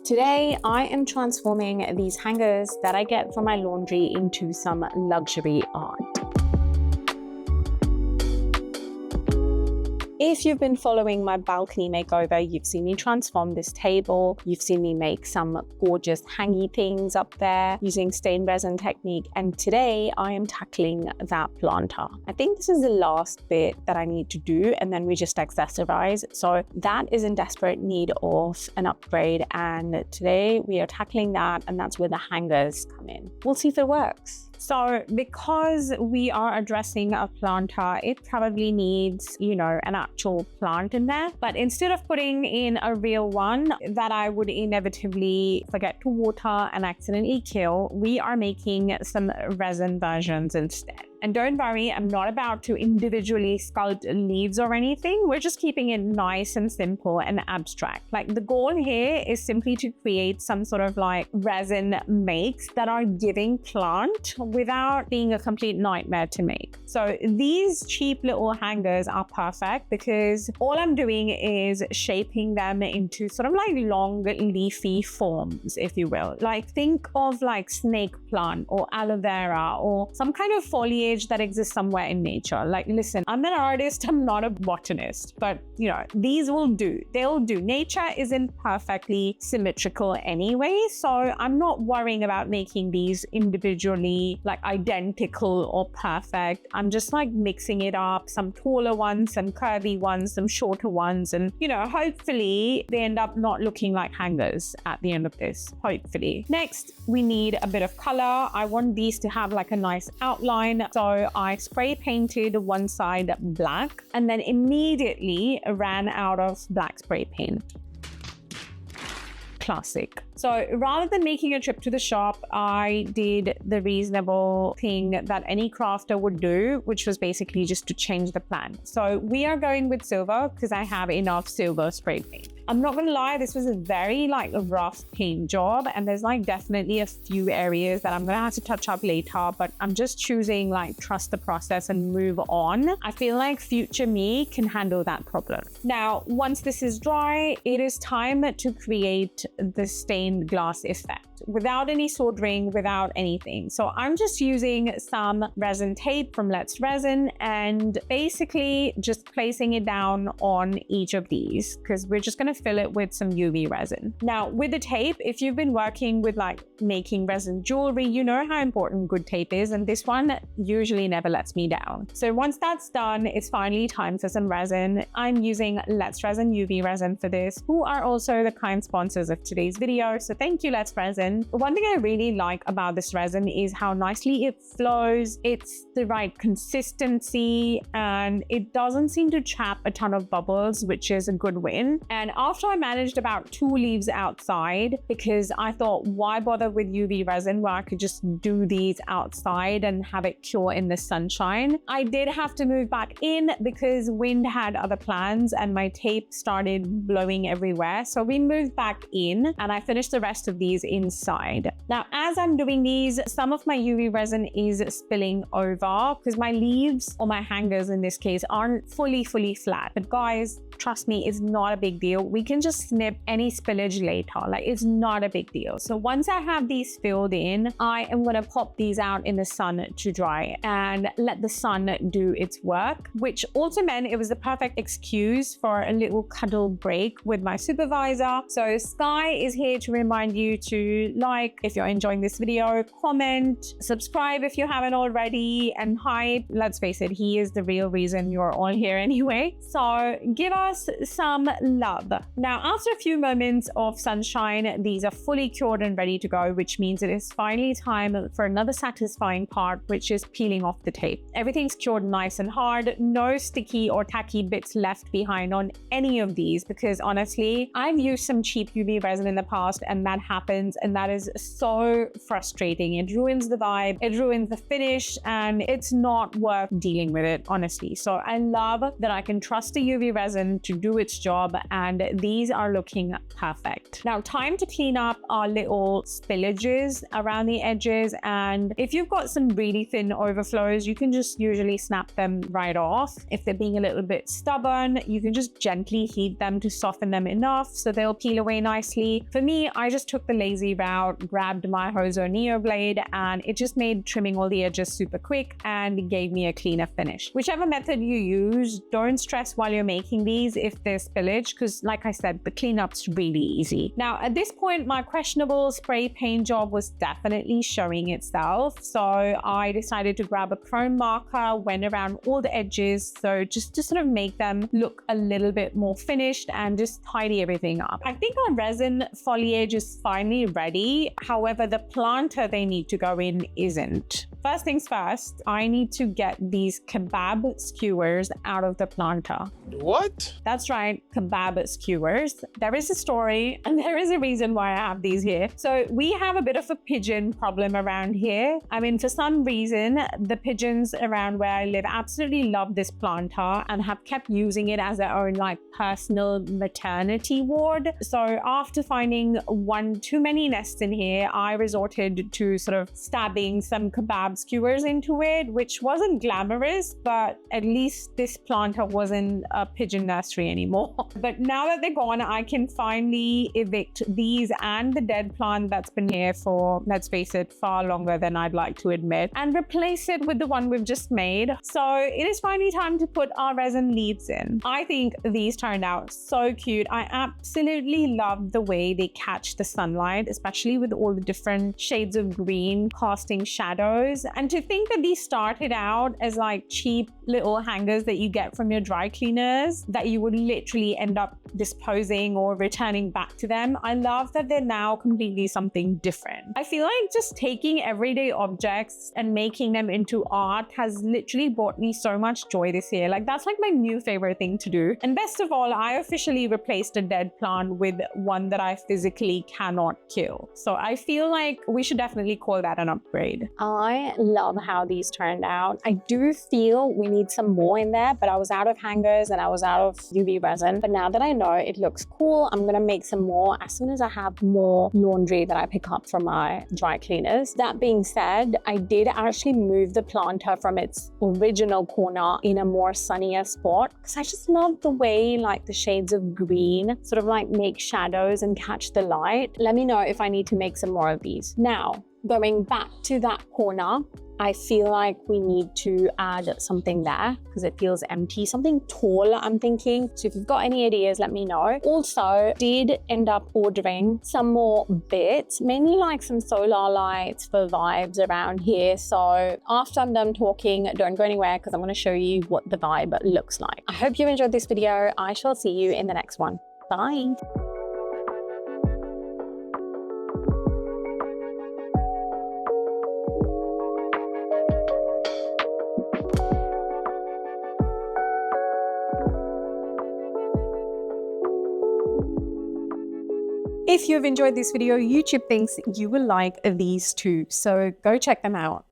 Today, I am transforming these hangers that I get from my laundry into some luxury art. If you've been following my balcony makeover, you've seen me transform this table. You've seen me make some gorgeous hangy things up there using stained resin technique. And today I am tackling that planter. I think this is the last bit that I need to do, and then we just accessorize. So that is in desperate need of an upgrade. And today we are tackling that, and that's where the hangers come in. We'll see if it works. So because we are addressing a planter, it probably needs, an actual plant in there. But instead of putting in a real one that I would inevitably forget to water and accidentally kill, we are making some resin versions instead. And don't worry, I'm not about to individually sculpt leaves or anything. We're just keeping it nice and simple and abstract. Like, the goal here is simply to create some sort of like resin makes that are giving plant without being a complete nightmare to make. So these cheap little hangers are perfect because all I'm doing is shaping them into sort of like long leafy forms, if you will. Like, think of like snake plant or aloe vera or some kind of foliage that exists somewhere in nature. Like, listen, I'm an artist, I'm not a botanist, but these will do. They'll do. Nature isn't perfectly symmetrical anyway, so I'm not worrying about making these individually like identical or perfect. I'm just like mixing it up, some taller ones, some curvy ones, some shorter ones, and hopefully they end up not looking like hangers at the end of this, hopefully. Next, we need a bit of color. I want these to have like a nice outline. So I spray painted one side black and then immediately ran out of black spray paint. Classic. So rather than making a trip to the shop, I did the reasonable thing that any crafter would do, which was basically just to change the plan. So we are going with silver because I have enough silver spray paint. I'm not gonna lie, this was a very a rough paint job, and there's definitely a few areas that I'm gonna have to touch up later, but I'm just choosing trust the process and move on. I feel like future me can handle that problem. Now, once this is dry, it is time to create the stained glass effect without any soldering, without anything. So I'm just using some resin tape from Let's Resin and basically just placing it down on each of these because we're just gonna fill it with some UV resin. Now, with the tape, if you've been working with making resin jewelry, you know how important good tape is, and this one usually never lets me down. So once that's done, it's finally time for some resin. I'm using Let's Resin UV resin for this, who are also the kind sponsors of today's video. So thank you, Let's Resin. One thing I really like about this resin is how nicely it flows. It's the right consistency and it doesn't seem to trap a ton of bubbles, which is a good win. And after I managed about 2 leaves outside, because I thought, why bother with UV resin where I could just do these outside and have it cure in the sunshine? I did have to move back in because wind had other plans and my tape started blowing everywhere. So we moved back in and I finished the rest of these inside. Now, as I'm doing these, some of my UV resin is spilling over because my leaves, or my hangers in this case, aren't fully flat. But guys, trust me, it's not a big deal. We can just snip any spillage later. It's not a big deal. So once I have these filled in, I am going to pop these out in the sun to dry and let the sun do its work, which also meant it was the perfect excuse for a little cuddle break with my supervisor. So Skye is here to remind you to like if you're enjoying this video, comment, subscribe if you haven't already, and hype. Let's face it, he is the real reason you're all here anyway. So give us some love. Now, after a few moments of sunshine, these are fully cured and ready to go, which means it is finally time for another satisfying part, which is peeling off the tape. Everything's cured nice and hard, no sticky or tacky bits left behind on any of these, because honestly, I've used some cheap UV resin in the past and that happens, and and that is so frustrating. It ruins the vibe, it ruins the finish, and it's not worth dealing with it, honestly. So I love that I can trust the UV resin to do its job, and these are looking perfect. Now, time to clean up our little spillages around the edges, and if you've got some really thin overflows, you can just usually snap them right off. If they're being a little bit stubborn, you can just gently heat them to soften them enough so they'll peel away nicely. For me, I just took the lazy route, grabbed my Hozo NeoBlade, and it just made trimming all the edges super quick and gave me a cleaner finish. Whichever method you use, don't stress while you're making these if there's spillage, because like I said, the cleanup's really easy. Now, at this point, my questionable spray paint job was definitely showing itself. So I decided to grab a chrome marker, went around all the edges, so just to sort of make them look a little bit more finished and just tidy everything up. I think our resin foliage is finally ready. However, the planter they need to go in isn't. First things first, I need to get these kebab skewers out of the planter. What? That's right, kebab skewers. There is a story and there is a reason why I have these here. So we have a bit of a pigeon problem around here. I mean, for some reason, the pigeons around where I live absolutely love this planter and have kept using it as their own like personal maternity ward. So after finding one too many nests in here, I resorted to sort of stabbing some kebab skewers into it, which wasn't glamorous, but at least this planter wasn't a pigeon nursery anymore. But now that they're gone, I can finally evict these and the dead plant that's been here for, let's face it, far longer than I'd like to admit, and replace it with the one we've just made. So it is finally time to put our resin leaves in. I think these turned out so cute. I absolutely love the way they catch the sunlight, especially with all the different shades of green casting shadows. And to think that these started out as like cheap little hangers that you get from your dry cleaners that you would literally end up disposing or returning back to them. I love that they're now completely something different. I feel like just taking everyday objects and making them into art has literally brought me so much joy this year. Like that's like my new favorite thing to do. And best of all, I officially replaced a dead plant with one that I physically cannot kill. So I feel like we should definitely call that an upgrade. I love how these turned out. I do feel we need some more in there, but I was out of hangers and I was out of UV resin. But now that I know it looks cool, I'm gonna make some more as soon as I have more laundry that I pick up from my dry cleaners. That being said, I did actually move the planter from its original corner in a more sunnier spot because I just love the way like the shades of green sort of like make shadows and catch the light. Let me know if I need to make some more of these. Now, going back to that corner, I feel like we need to add something there because it feels empty, something tall I'm thinking. So if you've got any ideas, let me know. Also, did end up ordering some more bits, mainly like some solar lights for vibes around here. So after I'm done talking, don't go anywhere because I'm going to show you what the vibe looks like. I hope you enjoyed this video. I shall see you in the next one. Bye. If you've enjoyed this video, YouTube thinks you will like these too, so go check them out.